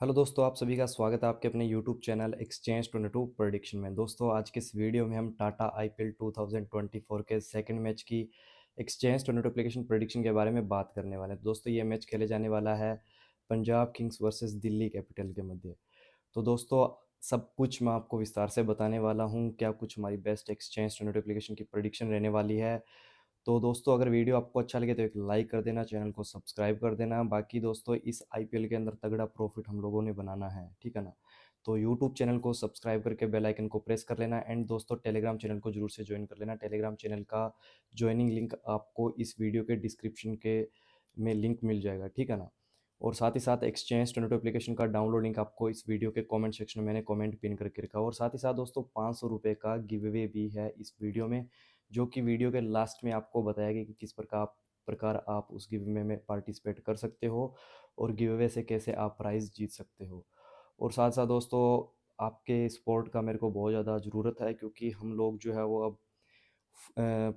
Hello दोस्तों, आप सभी का स्वागत है आपके अपने यूट्यूब चैनल एक्सचेंज 22 प्रेडिक्शन में। दोस्तों, आज के इस वीडियो में हम टाटा आईपीएल 2024 के सेकंड मैच की एक्सचेंज 22 एप्लीकेशन प्रेडिक्शन के बारे में बात करने वाले हैं। दोस्तों, ये मैच खेले जाने वाला है Punjab Kings versus Delhi capital के मध्य। तो दोस्तों, सब कुछ मैं आपको विस्तार से बताने वाला हूँ, क्या कुछ हमारी बेस्ट एक्सचेंज 22 एप्लीकेशन की प्रेडिक्शन रहने वाली है। तो दोस्तों, अगर वीडियो आपको अच्छा लगे तो एक लाइक कर देना, चैनल को सब्सक्राइब कर देना। बाकी दोस्तों, इस आईपीएल के अंदर तगड़ा प्रॉफिट हम लोगों ने बनाना है, ठीक है ना। तो यूट्यूब चैनल को सब्सक्राइब करके बेल आइकन को प्रेस कर लेना। एंड दोस्तों, टेलीग्राम चैनल को जरूर से ज्वाइन कर लेना। टेलीग्राम चैनल का ज्वाइनिंग लिंक आपको इस वीडियो के डिस्क्रिप्शन के में लिंक मिल जाएगा, ठीक है ना। और साथ ही साथ एक्सचेंज 22 एप्लीकेशन का डाउनलोड लिंक आपको इस वीडियो के कमेंट सेक्शन में मैंने कमेंट पिन करके रखा। और साथ ही साथ दोस्तों, 500 रुपये का गिव अवे भी है इस वीडियो में, जो कि वीडियो के लास्ट में आपको बताया गया कि किस प्रकार आप उस गिव अवे में पार्टिसिपेट कर सकते हो और गिव अवे से कैसे आप प्राइज़ जीत सकते हो। और साथ साथ दोस्तों, आपके सपोर्ट का मेरे को बहुत ज़्यादा ज़रूरत है, क्योंकि हम लोग जो है वो अब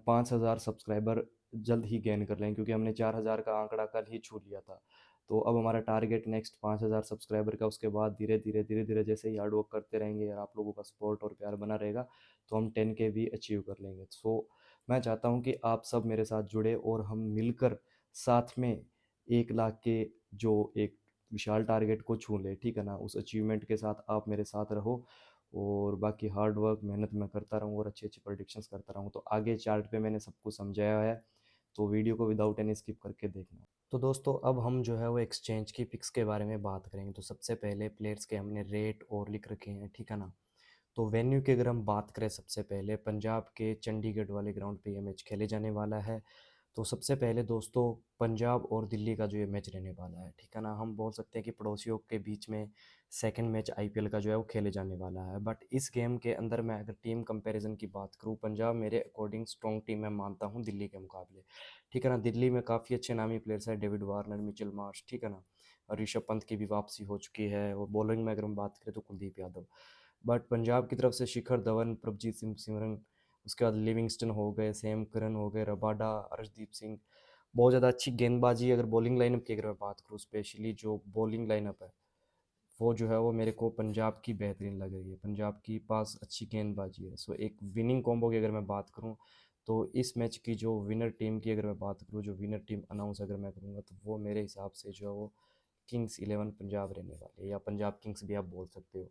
5,000 सब्सक्राइबर जल्द ही गेन कर लेंगे, क्योंकि हमने 4,000 का आंकड़ा कल ही छू लिया था। तो अब हमारा टारगेट नेक्स्ट 5,000 सब्सक्राइबर का, उसके बाद धीरे धीरे जैसे ही हार्ड वर्क करते रहेंगे और आप लोगों का सपोर्ट और प्यार बना रहेगा, तो हम 10K भी अचीव कर लेंगे। सो मैं चाहता हूँ कि आप सब मेरे साथ जुड़े और हम मिलकर साथ में 1 लाख के जो एक विशाल टारगेट को छू लें, ठीक है ना। उस अचीवमेंट के साथ आप मेरे साथ रहो और बाकी हार्ड वर्क मेहनत मैं करता रहूँ और अच्छी अच्छी प्रेडिक्शंस करता रहूँ। तो आगे चार्ट पे मैंने सब कुछ समझाया है, तो वीडियो को विदाउट एनी स्किप करके देखना। तो दोस्तों, अब हम जो है वो एक्सचेंज की पिक्स के बारे में बात करेंगे। तो सबसे पहले प्लेयर्स के हमने रेट और लिख रखे हैं, ठीक है ना। तो वेन्यू की अगर हम बात करें, सबसे पहले पंजाब के चंडीगढ़ वाले ग्राउंड पे ये मैच खेले जाने वाला है। तो सबसे पहले दोस्तों, पंजाब और दिल्ली का जो ये मैच रहने वाला है, ठीक है ना। हम बोल सकते हैं कि पड़ोसियों के बीच में सेकंड मैच आईपीएल का जो है वो खेले जाने वाला है। बट इस गेम के अंदर मैं अगर टीम कंपैरिजन की बात करूँ, पंजाब मेरे अकॉर्डिंग स्ट्रॉन्ग टीम मैं मानता हूँ दिल्ली के मुकाबले, ठीक है ना। दिल्ली में काफ़ी अच्छे नामी प्लेयर्स हैं, डेविड वार्नर, मिचेल मार्श, ठीक है ना। और ऋषभ पंत की भी वापसी हो चुकी है। और बॉलिंग में अगर हम बात करें तो कुलदीप यादव। बट पंजाब की तरफ से शिखर धवन, प्रभजीत सिंह सिमरन, उसके बाद लिविंगस्टन हो गए, सैम करन हो गए, रबाडा, अर्शदीप सिंह। बहुत ज़्यादा अच्छी गेंदबाजी। अगर बॉलिंग लाइनअप की अगर मैं बात करूँ, स्पेशली जो बॉलिंग लाइनअप है, वो जो है वो मेरे को पंजाब की बेहतरीन लग रही है। पंजाब की पास अच्छी गेंदबाजी है। सो एक विनिंग कॉम्बो की अगर मैं बात करूँ, तो इस मैच की जो विनर टीम की अगर मैं बात करूँ, जो विनर टीम अनाउंस अगर मैं करूँगा, तो वो मेरे हिसाब से जो है वो किंग्स 11 पंजाब रहने वाले हैं, या पंजाब किंग्स भी आप बोल सकते हो।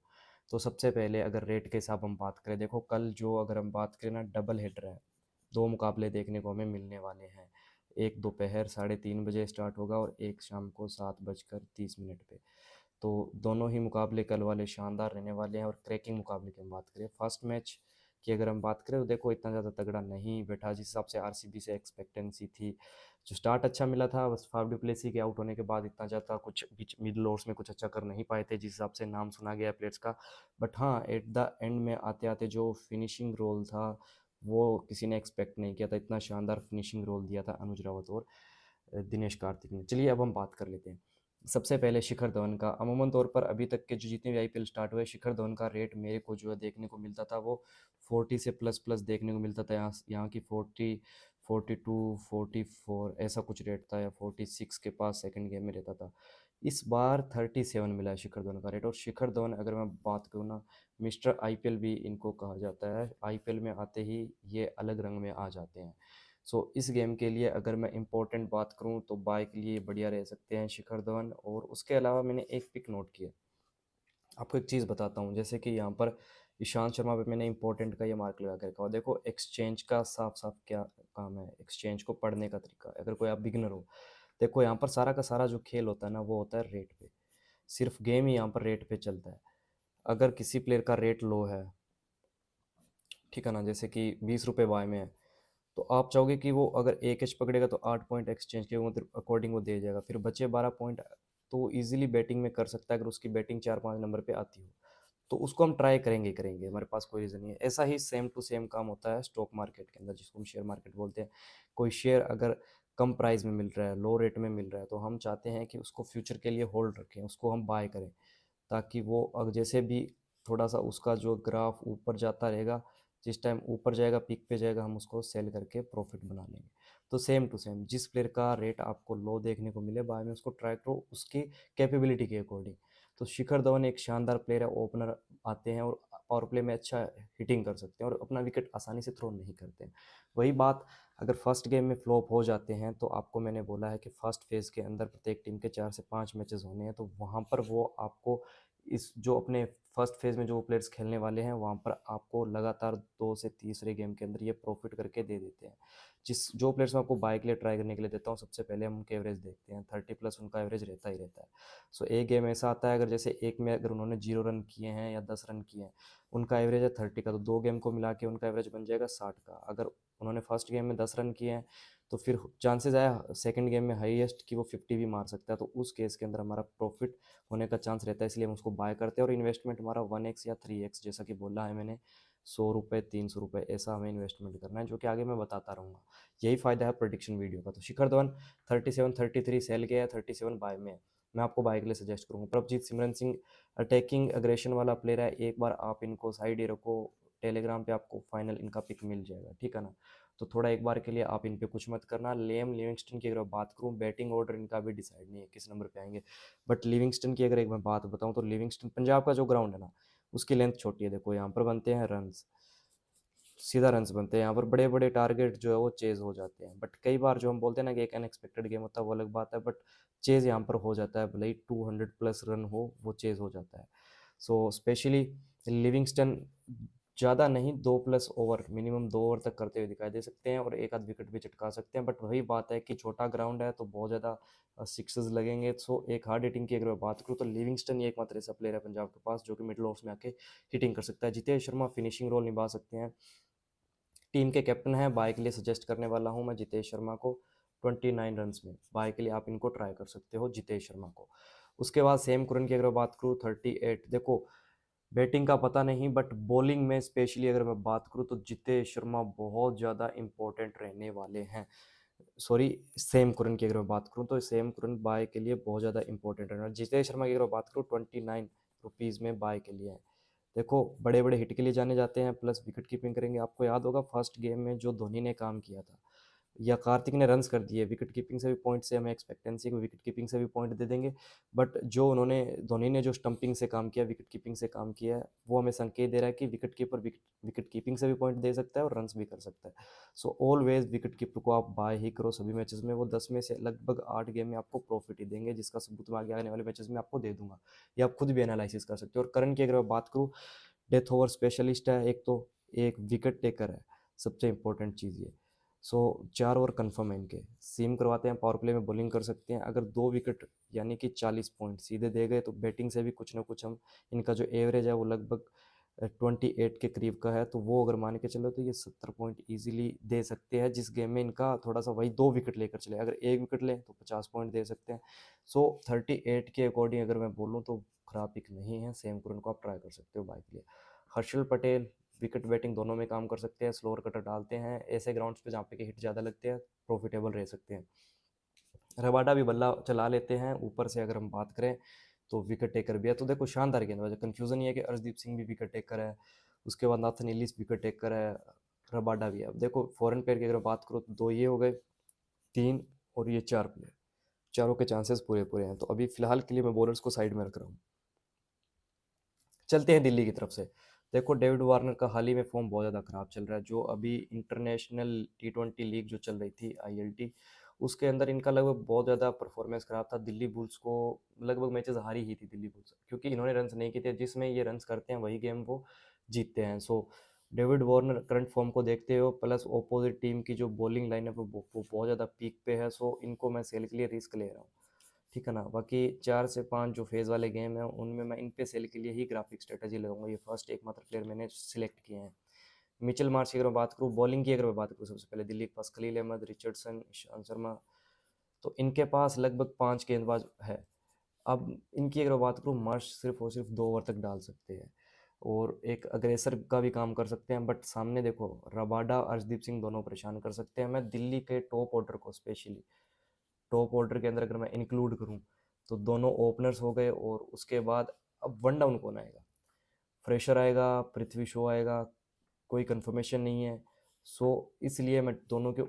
तो सबसे पहले अगर रेट के हिसाब हम बात करें, देखो कल जो अगर हम बात करें ना, डबल हेडर है। दो मुकाबले देखने को हमें मिलने वाले हैं। एक दोपहर 3:30 बजे स्टार्ट होगा और एक शाम को 7:30 पे। तो दोनों ही मुकाबले कल वाले शानदार रहने वाले हैं। और क्रैकिंग मुकाबले की हम बात करें, फर्स्ट मैच की अगर हम बात करें, तो देखो इतना ज़्यादा तगड़ा नहीं बैठा जिस हिसाब से आरसीबी से एक्सपेक्टेंसी थी। जो स्टार्ट अच्छा मिला था, बस फाफ डुप्लेसी के आउट होने के बाद इतना ज़्यादा कुछ बीच मिडल ओवर्स में कुछ अच्छा कर नहीं पाए थे, जिस हिसाब से नाम सुना गया प्लेयर्स का। बट हाँ, एट द एंड में आते आते जो फिनिशिंग रोल था, वो किसी ने एक्सपेक्ट नहीं किया था। इतना शानदार फिनिशिंग रोल दिया था अनुज रावत और दिनेश कार्तिक ने। चलिए अब हम बात कर लेते हैं सबसे पहले शिखर धवन का। अमूमन तौर पर अभी तक के जो जितने भी आईपीएल स्टार्ट हुए, शिखर धवन का रेट मेरे को जो है देखने को मिलता था, वो 40 से प्लस प्लस देखने को मिलता था। यहाँ की 40, 42, 44 ऐसा कुछ रेट था, या 46 के पास सेकंड गेम में रहता था। इस बार 37 मिला है शिखर धवन का रेट। और शिखर धवन अगर मैं बात करूँ ना, मिस्टर आईपीएल भी इनको कहा जाता है। आईपीएल में आते ही ये अलग रंग में आ जाते हैं। सो इस गेम के लिए अगर मैं इंपॉर्टेंट बात करूं, तो बाय के लिए बढ़िया रह सकते हैं शिखर धवन। और उसके अलावा मैंने एक पिक नोट किया, आपको एक चीज़ बताता हूँ। जैसे कि यहाँ पर ईशांत शर्मा पे मैंने इंपॉर्टेंट का ये मार्क लगा के रखा हुआ। देखो एक्सचेंज का साफ साफ क्या काम है, एक्सचेंज को पढ़ने का तरीका। अगर कोई आप बिगनर हो, देखो यहाँ पर सारा का सारा जो खेल होता है ना, वो होता है रेट पे। सिर्फ गेम ही यहाँ पर रेट पे चलता है। अगर किसी प्लेयर का रेट लो है, ठीक है ना, जैसे कि 20 रुपये बाय में है, तो आप चाहोगे कि वो अगर एक एच पकड़ेगा तो 8 पॉइंट एक्सचेंज के अकॉर्डिंग वो दे जाएगा, फिर बचे 12 पॉइंट। तो इजीली बैटिंग में कर सकता है, अगर उसकी बैटिंग 4-5 नंबर पे आती हो, तो उसको हम ट्राई करेंगे ही करेंगे। हमारे पास कोई रीज़न नहीं है। ऐसा ही सेम टू सेम काम होता है स्टॉक मार्केट के अंदर, जिसको हम शेयर मार्केट बोलते हैं। कोई शेयर अगर कम प्राइस में मिल रहा है, लो रेट में मिल रहा है, तो हम चाहते हैं कि उसको फ्यूचर के लिए होल्ड रखें, उसको हम बाय करें, ताकि वो जैसे भी थोड़ा सा उसका जो ग्राफ ऊपर जाता रहेगा, जिस टाइम ऊपर जाएगा, पीक पे जाएगा, हम उसको सेल करके प्रॉफिट बना लेंगे। तो सेम टू सेम जिस प्लेयर का रेट आपको लो देखने को मिले बाय में, उसको ट्राई करो उसकी कैपेबिलिटी के अकॉर्डिंग। तो शिखर धवन एक शानदार प्लेयर है, ओपनर आते हैं और पावर प्ले में अच्छा हिटिंग कर सकते हैं और अपना विकेट आसानी से थ्रो नहीं करते हैं। वही बात अगर फर्स्ट गेम में फ्लॉप हो जाते हैं तो आपको मैंने बोला है कि फर्स्ट फेज़ के अंदर प्रत्येक टीम के 4 से 5 मैचेस होने हैं, तो वहाँ पर वो आपको इस जो अपने फर्स्ट फेज़ में जो प्लेयर्स खेलने वाले हैं वहाँ पर आपको लगातार 2 से तीसरे गेम के अंदर ये प्रॉफिट करके दे देते हैं। जो प्लेयर्स मैं आपको बाय के लिए ट्राई करने के लिए देता हूँ, सबसे पहले हम उनके एवरेज देखते हैं, 30+ उनका एवरेज रहता ही रहता है। सो एक गेम ऐसा आता है, अगर जैसे एक में अगर उन्होंने 0 रन किए हैं या 10 रन किए हैं, उनका एवरेज है 30 का, तो 2 गेम को मिला के उनका एवरेज बन जाएगा 60 का। अगर उन्होंने फर्स्ट गेम में 10 रन किए हैं तो फिर चांसेस है सेकंड गेम में हाईएस्ट कि वो 50 भी मार सकता है, तो उस केस के अंदर हमारा प्रॉफिट होने का चांस रहता है, इसलिए हम उसको बाय करते हैं और इन्वेस्टमेंट हमारा 1x या 3x जैसा कि बोला है मैंने, 100 रुपये 300 रुपये ऐसा हमें इन्वेस्टमेंट करना है, जो कि आगे मैं बताता रहूँगा। यही फ़ायदा है प्रोडिक्शन वीडियो का। तो शिखर धवन 37-33 सेल गया है, 37 बाय में है। मैं आपको बाय के लिए सजेस्ट करूँगा। प्रभजीत सिमरन सिंह अटैकिंग अग्रेशन वाला प्लेयर है, एक बार आप इनको साइड ही रखो, टेलीग्राम पे आपको फाइनल इनका पिक मिल जाएगा, ठीक है ना। तो थोड़ा एक बार के लिए आप इन पे कुछ मत करना। लियाम लिविंगस्टन की अगर बात करूँ, बैटिंग ऑर्डर इनका भी डिसाइड नहीं है किस नंबर पे आएंगे, बट लिविंगस्टन की अगर एक मैं बात बताऊँ तो लिविंगस्टन पंजाब का जो ग्राउंड है ना, उसकी लेंथ छोटी है। देखो यहाँ पर बनते हैं रन्स, सीधा रन्स बनते हैं, यहाँ पर बड़े बड़े टारगेट जो है वो चेज हो जाते हैं, बट कई बार जो हम बोलते हैं ना कि एक अनएक्सपेक्टेड गेम होता है वो अलग बात है, बट चेज यहाँ पर हो जाता है, भले ही 200+ रन हो वो चेज हो जाता है। सो स्पेशली लिविंगस्टन ज़्यादा नहीं, 2+ ओवर मिनिमम 2 ओवर तक करते हुए दिखाई दे सकते हैं और एक आध विकेट भी चटका सकते हैं, बट वही बात है कि छोटा ग्राउंड है तो बहुत ज़्यादा सिक्सेस लगेंगे। सो एक हार्ड हिटिंग की अगर मैं बात करूँ तो लिविंगस्टन ही एकमात्र ऐसा प्लेयर है पंजाब के पास जो कि मिडिल ओवर्स में आके हिटिंग कर सकता है। जितेश शर्मा फिनिशिंग रोल निभा सकते हैं, टीम के कैप्टन हैं, बाय के लिए सजेस्ट करने वाला हूं मैं जितेश शर्मा को। 29 रन्स में बाय के लिए आप इनको ट्राई कर सकते हो, जितेश शर्मा को। उसके बाद सेम कुरन की अगर बात करूँ 38, देखो बैटिंग का पता नहीं बट बॉलिंग में स्पेशली अगर मैं बात करूँ तो जितेश शर्मा बहुत ज़्यादा इंपॉर्टेंट रहने वाले हैं। सॉरी, सेम कुरन की अगर मैं बात करूँ तो सेम कुरन बाय के लिए बहुत ज़्यादा इंपॉर्टेंट रहना। जितेश शर्मा की अगर मैं बात करूँ 29 रुपीज़ में बाय के लिए है। देखो बड़े बड़े हिट के लिए जाने जाते हैं, प्लस विकेट कीपिंग करेंगे। आपको याद होगा फर्स्ट गेम में जो धोनी ने काम किया था या कार्तिक ने रन्स कर दिए, विकेट कीपिंग से भी पॉइंट से हमें एक्सपेक्टेंसी को विकेट कीपिंग से भी पॉइंट दे देंगे, बट जो उन्होंने धोनी ने जो स्टंपिंग से काम किया, विकेट कीपिंग से काम किया है, वो हमें संकेत दे रहा है कि विकेट कीपर विकेट कीपिंग से भी पॉइंट दे सकता है और रन्स भी कर सकता है। सो ऑलवेज विकेट कीपर को आप बाय ही करो सभी मैचेस में। वो 10 में से लगभग 8 गेम में आपको प्रॉफिट ही देंगे, जिसका सबूत मैं आगे आने वाले मैचेस में आपको दे दूंगा, या आप खुद भी एनालिसिस कर सकते हो। और करण की अगर मैं बात करूँ, डेथ ओवर स्पेशलिस्ट है, एक तो एक विकेट टेकर है, सबसे इंपॉर्टेंट चीज़ ये। सो 4 ओवर कन्फर्म है इनके, सीम करवाते हैं, पावर प्ले में बॉलिंग कर सकते हैं। अगर 2 विकेट यानी कि 40 पॉइंट सीधे दे गए तो बैटिंग से भी कुछ ना कुछ हम, इनका जो एवरेज है वो लगभग 28 के करीब का है, तो वो अगर मान के चलो तो ये 70 पॉइंट ईजिली दे सकते हैं, जिस गेम में इनका थोड़ा सा वही 2 विकेट लेकर चले। अगर 1 विकेट लें तो 50 पॉइंट दे सकते हैं। सो 38 के अकॉर्डिंग अगर मैं बोलूँ तो खराब पिक नहीं है, सेम कुरन को आप ट्राई कर सकते हो बाइक के लिए। हर्षल पटेल विकेट बैटिंग दोनों में काम कर सकते हैं, स्लोअर कटर डालते हैं, ऐसे ग्राउंड्स पे जहाँ पे कि हिट ज़्यादा लगते हैं, प्रॉफिटेबल रह सकते हैं। रबाडा भी बल्ला चला लेते हैं, ऊपर से अगर हम बात करें तो विकेट टेकर भी है। तो देखो शानदार गेंदबाज है, कन्फ्यूज़न ये है कि अर्शदीप सिंह भी विकेट टेकर है, उसके बाद नाथन इलिस विकेट टेकर है, रबाडा भी है। अब देखो फॉरेन प्लेयर की अगर बात करो तो 2 ये हो गए, 3 और ये 4 प्लेयर, चारों के चांसेस पूरे पूरे हैं। तो अभी फिलहाल के लिए मैं बॉलर्स को साइड में रख रहा हूँ। चलते हैं दिल्ली की तरफ से। देखो डेविड वार्नर का हाल ही में फॉर्म बहुत ज़्यादा ख़राब चल रहा है। जो अभी इंटरनेशनल T20 लीग जो चल रही थी ILT, उसके अंदर इनका लगभग बहुत ज़्यादा परफॉर्मेंस ख़राब था। दिल्ली बुल्स को लगभग मैचेस हारी ही थी दिल्ली बुल्स, क्योंकि इन्होंने रन्स नहीं किए थे। जिसमें ये रन्स करते हैं वही गेम वो जीतते हैं। सो डेविड वार्नर करंट फॉर्म को देखते हो, प्लस ऑपोजिट टीम की जो बॉलिंग लाइन है वो बहुत ज़्यादा पीक पे है। सो इनको मैं सेल के लिए रिस्क ले रहा हूँ, ठीक है ना। बाकी 4 से 5 जो फेज़ वाले गेम हैं उनमें मैं इन पे सेल के लिए ही ग्राफिक स्ट्रेटजी लगाऊंगा। ये फर्स्ट एकमात्र प्लेयर मैंने सिलेक्ट किए हैं। मिचेल मार्श की अगर मैं बात करूँ, बॉलिंग की अगर मैं बात करूँ, सबसे पहले दिल्ली के पास खलील अहमद, रिचर्डसन, ईशांत शर्मा, तो इनके पास लगभग 5 गेंदबाज है। अब इनकी अगर मैं बात करूँ, मार्श सिर्फ और सिर्फ 2 ओवर तक डाल सकते हैं और एक अग्रेसर का भी काम कर सकते हैं, बट सामने देखो रबाडा, अर्शदीप सिंह दोनों परेशान कर सकते हैं। मैं दिल्ली के टॉप ऑर्डर को, स्पेशली टॉप ऑर्डर के अंदर अगर मैं इंक्लूड करूं, तो दोनों ओपनर्स हो गए और उसके बाद अब वन डाउन कौन आएगा? फ्रेशर आएगा, पृथ्वी शॉ आएगा, कोई कंफर्मेशन नहीं है। सो इसलिए मैं दोनों के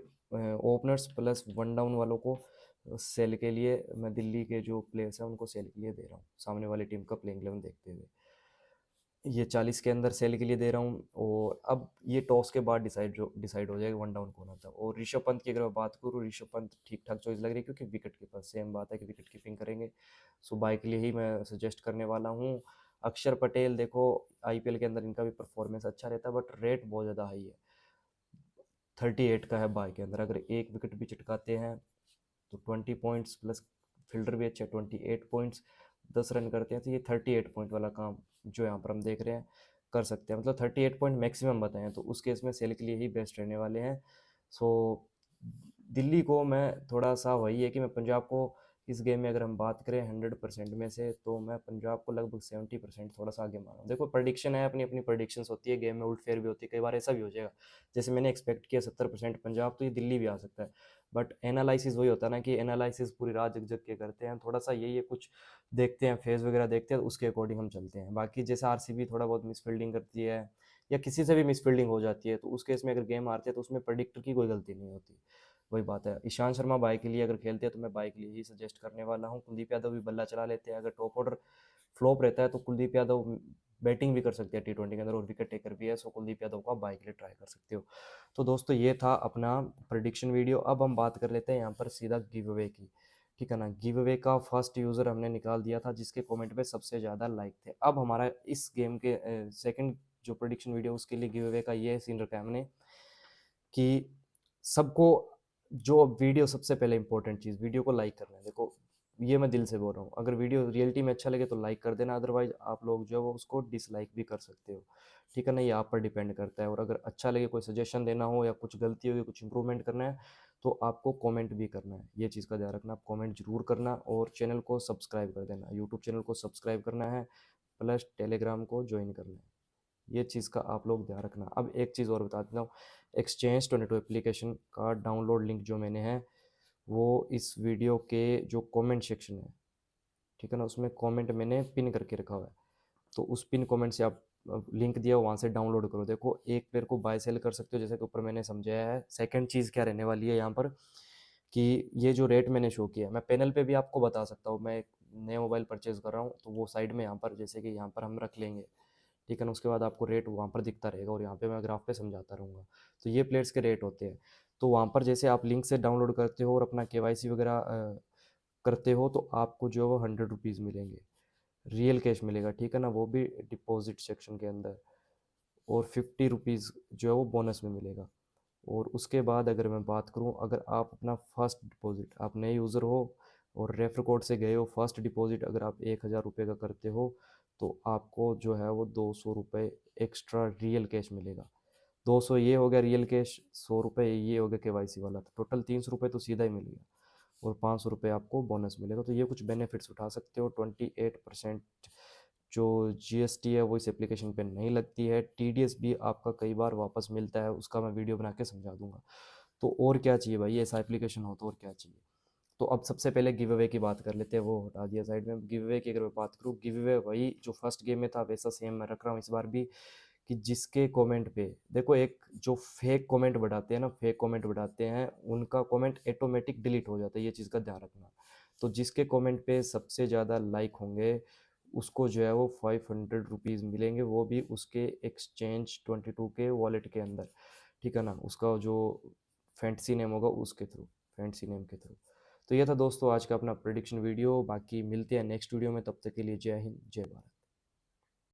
ओपनर्स प्लस वन डाउन वालों को सेल के लिए मैं दिल्ली के जो प्लेयर्स हैं उनको सेल के लिए दे रहा हूँ, सामने वाली टीम का प्लेइंग 11 देखते हुए। ये 40 के अंदर सेल के लिए दे रहा हूँ, और अब ये टॉस के बाद डिसाइड हो जाएगा वन डाउन कौन आता है। और ऋषभ पंत की अगर मैं बात करूँ, ऋषभ पंत ठीक ठाक चॉइस लग रही है, क्योंकि विकेट कीपर सेम बात है कि विकेट कीपिंग करेंगे, सो बाय के लिए ही मैं सजेस्ट करने वाला हूँ। अक्षर पटेल देखो, आईपीएल के अंदर इनका भी परफॉर्मेंस अच्छा रहता है, बट रेट बहुत ज़्यादा हाई है, 38 का है बाय के अंदर। अगर एक विकेट भी चटकाते हैं तो 20 पॉइंट्स प्लस, फील्डर भी अच्छे 28 पॉइंट्स, 10 रन करते हैं, तो ये 38 पॉइंट वाला काम जो यहाँ पर हम देख रहे हैं कर सकते हैं, मतलब 38 पॉइंट मैक्सिमम बताएं तो उस केस में सेल के लिए ही बेस्ट रहने वाले हैं। सो दिल्ली को मैं थोड़ा सा, वही है कि मैं पंजाब को इस गेम में, अगर हम बात करें 100% में से, तो मैं पंजाब को लगभग 70% थोड़ा सा आगे मान रहा हूँ। देखो प्रडिक्शन है, अपनी अपनी प्रडिक्शंस होती है, गेम में उल्ट फेर भी होती है, कई बार ऐसा भी हो जाएगा जैसे मैंने एक्सपेक्ट किया 70% पंजाब, तो ये दिल्ली भी आ सकता है। बट एनालिसिस वही होता है ना, कि एनालिसिस पूरी रात जग जग के करते हैं, थोड़ा सा यही है, कुछ देखते हैं फेज वगैरह देखते हैं, उसके अकॉर्डिंग हम चलते हैं। बाकी जैसे आरसीबी थोड़ा बहुत मिसफील्डिंग करती है, या किसी से भी मिसफील्डिंग हो जाती है, तो उस केस में अगर गेम हारते हैं तो उसमें प्रेडिक्टर की कोई गलती नहीं होती। वही बात है, ईशांत शर्मा बाय के लिए अगर खेलते हैं तो मैं बाय के लिए ही सजेस्ट करने वाला हूँ। कुलदीप यादव भी बल्ला चला लेते हैं, अगर टॉप ऑर्डर फ्लॉप रहता है तो कुलदीप यादव बैटिंग भी कर सकते हैं टी20 के अंदर, और विकेट टेकर भी है, सो कुलदीप यादव को आप बाय के लिए ट्राई कर सकते हो। तो दोस्तों ये था अपना प्रडिक्शन वीडियो। अब हम बात कर लेते हैं यहाँ पर सीधा गिव अवे की, ठीक है ना। गिव अवे का फर्स्ट यूज़र हमने निकाल दिया था, जिसके कमेंट पे सबसे ज़्यादा लाइक थे। अब हमारा इस गेम के सेकंड जो प्रोडिक्शन वीडियो, उसके लिए गिव अवे का ये सीन रखा है हमने, कि सबको, जो वीडियो सबसे पहले इंपॉर्टेंट चीज़, वीडियो को लाइक करना है। देखो ये मैं दिल से बोल रहा हूँ, अगर वीडियो रियलिटी में अच्छा लगे तो लाइक कर देना, अदरवाइज आप लोग जो है वो उसको डिसलाइक भी कर सकते हो, ठीक है ना, ये आप पर डिपेंड करता है। और अगर अच्छा लगे, कोई सजेशन देना हो या कुछ गलती होगी, कुछ इंप्रूवमेंट करना है, तो आपको कमेंट भी करना है, ये चीज़ का ध्यान रखना, आप कमेंट जरूर करना, और चैनल को सब्सक्राइब कर देना, यूट्यूब चैनल को सब्सक्राइब करना है, प्लस टेलीग्राम को ज्वाइन करना है, ये चीज़ का आप लोग ध्यान रखना। अब एक चीज़ और बता देता हूँ, एक्सचेंज 22 एप्लीकेशन का डाउनलोड लिंक जो मैंने है, वो इस वीडियो के जो कमेंट सेक्शन है, ठीक है ना, उसमें कमेंट मैंने पिन करके रखा हुआ है, तो उस पिन कमेंट से आप लिंक दिया वहाँ से डाउनलोड करो। देखो एक प्लेयर को बाय सेल कर सकते हो, जैसे कि ऊपर मैंने समझाया है। सेकंड चीज़ क्या रहने वाली है यहाँ पर, कि ये जो रेट मैंने शो किया है, मैं पैनल पे भी आपको बता सकता हूँ। मैं एक नया मोबाइल परचेज़ कर रहा हूँ, तो वो साइड में यहाँ पर, जैसे कि यहाँ पर हम रख लेंगे, ठीक है ना, उसके बाद आपको रेट वहाँ पर दिखता रहेगा, और यहाँ पे मैं ग्राफ पे समझाता रहूँगा। तो ये प्लेयर्स के रेट होते हैं, तो वहाँ पर जैसे आप लिंक से डाउनलोड करते हो और अपना केवाईसी वगैरह करते हो, तो आपको जो है वो 100 रुपीज़ मिलेंगे, रियल कैश मिलेगा, ठीक है ना, वो भी डिपॉजिट सेक्शन के अंदर। और 50 रुपीज़ जो है वो बोनस में मिलेगा। और उसके बाद अगर मैं बात करूँ, अगर आप अपना फर्स्ट डिपॉजिट, आप नए यूज़र हो और रेफर कोड से गए हो, फर्स्ट डिपॉजिट अगर आप 1000 रुपये का करते हो, तो आपको जो है वो 200 रुपये एक्स्ट्रा रियल कैश मिलेगा। 200 ये हो गया रियल कैश, 100 रुपये ये हो गया केवाईसी वाला, तो टोटल 300 रुपये तो सीधा ही मिल गया, और 500 रुपये आपको बोनस मिलेगा। तो ये कुछ बेनिफिट्स उठा सकते हो। 28% जो जीएसटी है वो इस एप्लीकेशन पे नहीं लगती है। टीडीएस भी आपका कई बार वापस मिलता है, उसका मैं वीडियो बना के समझा दूंगा। तो और क्या चाहिए भाई, ऐसा एप्लीकेशन हो तो और क्या चाहिए। तो अब सबसे पहले गिव अवे की बात कर लेते हैं, वो हटा दिया साइड में। गिव अवे की अगर मैं बात करूँ, गिव अवे वही जो फर्स्ट गेम में था वैसा सेम मैं रख रहा हूँ इस बार भी, कि जिसके कमेंट पे, देखो एक जो फेक कमेंट बढ़ाते हैं ना, फेक कमेंट बढ़ाते हैं, उनका कमेंट ऑटोमेटिक डिलीट हो जाता है, ये चीज़ का ध्यान रखना। तो जिसके कमेंट पे सबसे ज़्यादा लाइक होंगे, उसको जो है वो 500 रुपीज़ मिलेंगे, वो भी उसके एक्सचेंज 22 के वॉलेट के अंदर, ठीक है ना, उसका जो फैंटेसी नेम होगा उसके थ्रू, फैंटेसी नेम के थ्रू। तो ये था दोस्तों आज का अपना प्रेडिक्शन वीडियो। बाकी मिलते हैं नेक्स्ट वीडियो में, तब तक के लिए जय हिंद जय भारत।